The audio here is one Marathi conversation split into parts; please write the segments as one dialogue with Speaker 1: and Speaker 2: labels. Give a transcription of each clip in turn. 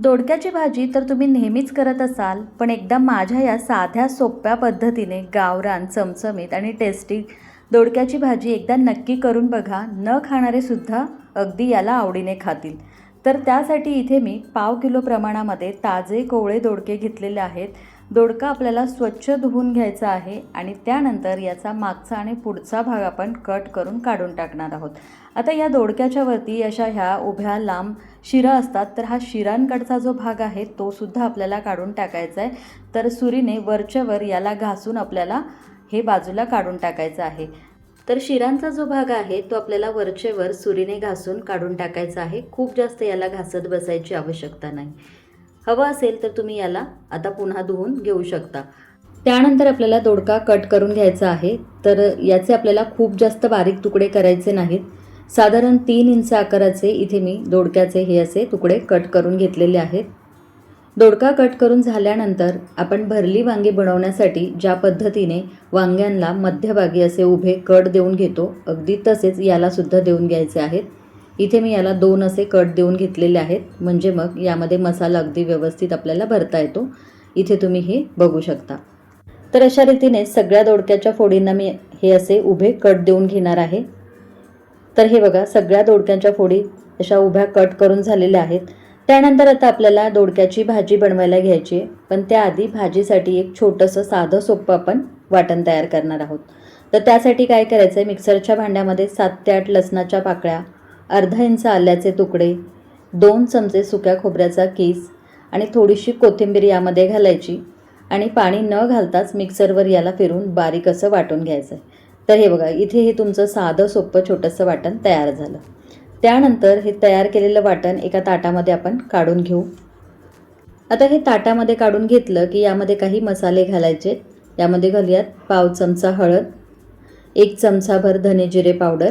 Speaker 1: दोडक्याची भाजी तर तुम्ही नेहमीच करत असाल, पण एकदा माझ्या या साध्या सोप्या पद्धतीने गावरान, चमचमीत आणि टेस्टी दोडक्याची भाजी एकदा नक्की करून बघा. न खाणारे सुद्धा अगदी याला आवडीने खातील. तर त्यासाठी इथे मी 1/2 किलो प्रमाणामध्ये ताजे कोवळे दोडके घेतलेले आहेत. दोडका आपल्याला स्वच्छ धुवून घ्यायचा आहे आणि त्यानंतर याचा मागचा आणि पुढचा भाग आपण कट करून काढून टाकणार आहोत. आता या दोडक्याच्या वरती अशा ह्या उभ्या लांब शिरा असतात, तर हा शिरांकडचा जो भाग आहे तो सुद्धा आपल्याला काढून टाकायचा आहे. तर सुरीने वरच्या वर याला घासून आपल्याला हे बाजूला काढून टाकायचं आहे. तर शिरांचा जो भाग आहे तो आपल्याला वरचे वर सुरीने घासून काढून टाकायचा आहे. खूप जास्त याला घासत बसायची आवश्यकता नाही. हवं असेल तर तुम्ही याला आता पुन्हा धुवून घेऊ शकता. त्यानंतर आपल्याला दोडका कट करून घ्यायचा आहे. तर याचे आपल्याला खूप जास्त बारीक तुकडे करायचे नाहीत. साधारण 3 इंच आकाराचे इथे मी दोडक्याचे हे असे तुकडे कट करून घेतलेले आहेत. दोडका कट करून झाल्यानंतर आपण भरली वांगी बनवण्यासाठी ज्या पद्धतीने वांग्यांना मध्यभागी असे उभे कट देऊन घेतो, अगदी तसेच याला सुद्धा देऊन घ्यायचे आहेत. इथे मी याला 2 असे कट देऊन घेतलेले आहेत, म्हणजे मग यामध्ये मसाला अगदी व्यवस्थित आपल्याला भरता येतो. इथे तुम्ही हे बघू शकता. तर अशा रीतीने सगळ्या दोडक्याच्या फोडींना मी हे असे उभे कट देऊन घेणार आहे. तर हे बघा, सगळ्या दोडक्याच्या फोडी अशा उभ्या कट करून झालेल्या आहेत. त्यानंतर आता आपल्याला दोडक्याची भाजी बनवायला घ्यायची आहे, पण त्याआधी भाजीसाठी एक छोटंसं साधं सोपं आपण वाटण तयार करणार आहोत. तर त्यासाठी काय करायचं आहे, मिक्सरच्या भांड्यामध्ये 7 ते 8 लसणाच्या पाकळ्या, अर्धा इंच आल्याचे तुकडे, 2 चमचे सुक्या खोबऱ्याचा कीस आणि थोडीशी कोथिंबीर यामध्ये घालायची आणि पाणी न घालताच मिक्सरवर याला फिरून बारीक असं वाटून घ्यायचं आहे. तर हे बघा, इथे हे तुमचं साधं सोपं छोटंसं वाटण तयार झालं. त्यानंतर हे तयार केलेलं वाटण एका ताटामध्ये आपण काढून घेऊ. आता हे ताटामध्ये काढून घेतलं की यामध्ये काही मसाले घालायचे. यामध्ये घालूयात 1/2 चमचा हळद, 1 चमचाभर धने जिरे पावडर,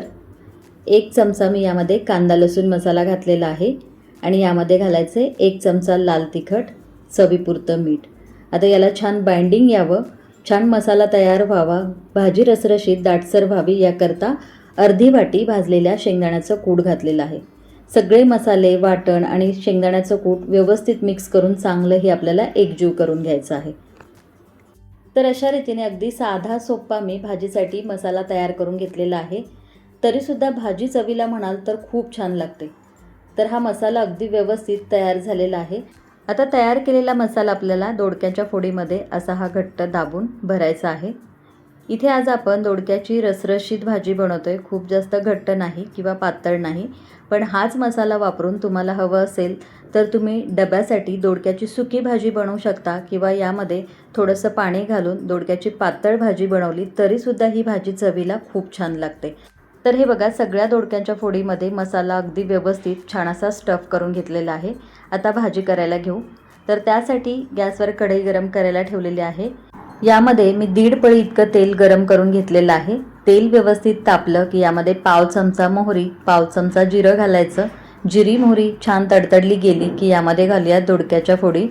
Speaker 1: 1 चमचा मी यामध्ये कांदा लसूण मसाला घातलेला आहे आणि यामध्ये घालायचे 1 चमचा लाल तिखट, चवीपुरतं मीठ. आता याला छान बाइंडिंग यावं, छान मसाला तयार व्हावा, भाजी रसरशीत दाटसर व्हावी याकरता अर्धी वाटी भाजलेल्या शेंगदाण्याचं कूट घातलेलं आहे. सगळे मसाले, वाटण आणि शेंगदाण्याचं कूट व्यवस्थित मिक्स करून चांगलं हे आपल्याला एकजीव करून घ्यायचं आहे. तर अशा रीतीने अगदी साधा सोपा मी भाजीसाठी मसाला तयार करून घेतलेला आहे. तरीसुद्धा भाजी चवीला म्हणाल तर खूप छान लागते. तर हा मसाला अगदी व्यवस्थित तयार झालेला आहे. आता तयार केलेला मसाला आपल्याला दोडक्याच्या फोडीमध्ये असा हा घट्ट दाबून भरायचा आहे. इथे आज आपण दोडक्याची रसरशीत भाजी बनवतोय. खूप जास्त घट्ट नाही किंवा पातळ नाही, पण हाच मसाला वापरून तुम्हाला हवं असेल तर तुम्ही डब्यासाठी दोडक्याची सुकी भाजी बनवू शकता किंवा यामध्ये थोडंसं पाणी घालून दोडक्याची पातळ भाजी बनवली तरीसुद्धा ही भाजी चवीला खूप छान लागते. तर हे बघा, सगळ्या दोडक्याच्या फोडीमध्ये मसाला अगदी व्यवस्थित छान असा स्टफ करून घेतलेला आहे. आता भाजी करायला घेऊ. तर त्यासाठी गॅसवर कढई गरम करायला ठेवलेली आहे. यामध्ये मी 1.5 पळी इतकं तेल गरम करून घेतलेलं आहे. तेल व्यवस्थित तापलं की यामध्ये 1/2 चमचा मोहरी, 1/2 चमचा जिरं घालायचं. जिरी मोहरी छान तडतडली गेली की यामध्ये घालूया दोडक्याच्या फोडी.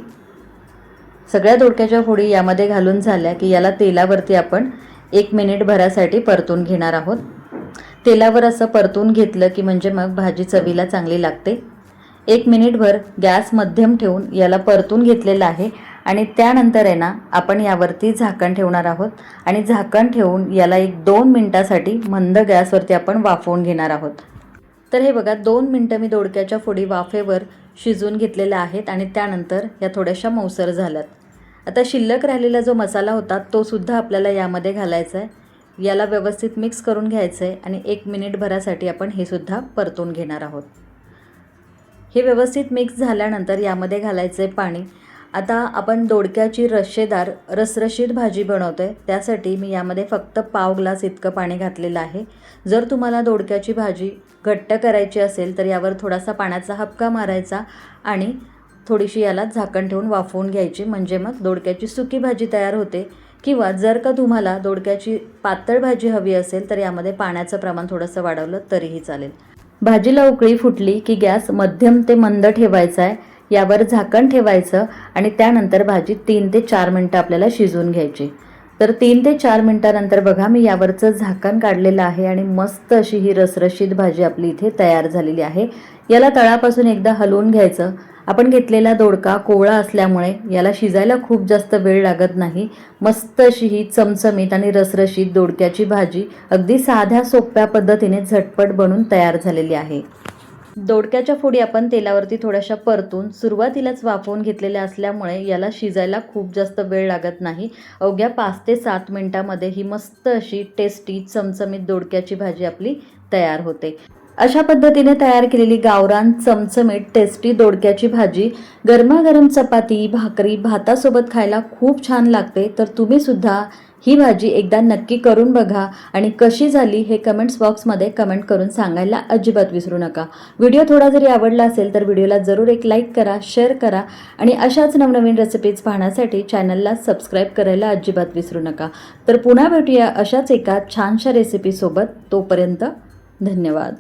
Speaker 1: सगळ्या दोडक्याच्या फोडी यामध्ये घालून झाल्या की याला तेलावरती आपण 1 मिनिट भरासाठी परतून घेणार आहोत. तेलावर असं परतून घेतलं की म्हणजे मग भाजी चवीला चांगली लागते. 1 मिनिटभर गॅस मध्यम ठेवून याला परतून घेतलेलं आहे आणि त्यानंतर आहे ना, आपण यावरती झाकण ठेवणार आहोत आणि झाकण ठेवून याला 1-2 मिनिटासाठी मंद गॅसवरती आपण वाफवून घेणार आहोत. तर हे बघा, 2 मिनिटं मी दोडक्याच्या फोडी वाफेवर शिजवून घेतलेल्या आहेत आणि त्यानंतर या थोड्याशा मऊसर झाल्यात. आता शिल्लक राहिलेला जो मसाला होता तो सुद्धा आपल्याला यामध्ये घालायचा आहे. याला व्यवस्थित मिक्स करून घ्यायचं आहे आणि 1 मिनिटभरासाठी आपण हे सुद्धा परतून घेणार आहोत. हे व्यवस्थित मिक्स झाल्यानंतर यामध्ये घालायचं आहे पाणी. आता आपण दोडक्याची रश्शेदार रसरशीत भाजी बनवतो आहे, त्यासाठी मी यामध्ये फक्त 1/2 ग्लास इतकं पाणी घातलेलं आहे. जर तुम्हाला दोडक्याची भाजी घट्ट करायची असेल तर यावर थोडासा पाण्याचा हबका मारायचा आणि थोडीशी याला झाकण ठेवून वाफवून घ्यायची, म्हणजे मग दोडक्याची सुकी भाजी तयार होते. किंवा जर का तुम्हाला दोडक्याची पातळ भाजी हवी असेल तर यामध्ये पाण्याचं प्रमाण थोडंसं वाढवलं तरीही चालेल. भाजीला उकळी फुटली की गॅस मध्यम ते मंद ठेवायचा आहे. यावर झाकण ठेवायचं आणि त्यानंतर भाजी 3 ते 4 मिनिटं आपल्याला शिजवून घ्यायची. तर 3 ते 4 मिनिटानंतर बघा, मी यावरचं झाकण काढलेलं आहे आणि मस्त अशी ही रसरशीत भाजी आपली इथे तयार झालेली आहे. याला तळापासून एकदा हलवून घ्यायचं आपण घेतलेला दोडका कोवळा असल्यामुळे याला शिजायला खूप जास्त वेळ लागत नाही. मस्त अशी ही चमचमीत आणि रसरशीत दोडक्याची भाजी अगदी साध्या सोप्या पद्धतीने झटपट बनून तयार झालेली आहे. दोडक्याच्या फोडी आपण तेलावरती थोड्याशा परतून सुरुवातीलाच वाफवून घेतलेल्या असल्यामुळे याला शिजायला खूप जास्त वेळ लागत नाही. अवघ्या 5 ते 7 मिनिटांमध्ये ही मस्त अशी टेस्टी चमचमीत दोडक्याची भाजी आपली तयार होते. अशा पद्धतीने तयार केलेली गावरान चमचमीत टेस्टी दोडक्याची भाजी गरमागरम चपाती, भाकरी, भातासोबत खायला खूप छान लागते. तर तुम्ही सुद्धा ही भाजी एकदा नक्की करून बघा आणि कशी झाली हे कमेंट्स बॉक्समध्ये कमेंट करून सांगायला अजिबात विसरू नका. व्हिडिओ थोडा जरी आवडला असेल तर व्हिडिओला जरूर एक लाईक करा, शेअर करा आणि अशाच नवनवीन रेसिपीज पाहण्यासाठी चॅनलला सबस्क्राईब करायला अजिबात विसरू नका. तर पुन्हा भेटूया अशाच एका छानशा रेसिपीसोबत. तोपर्यंत धन्यवाद.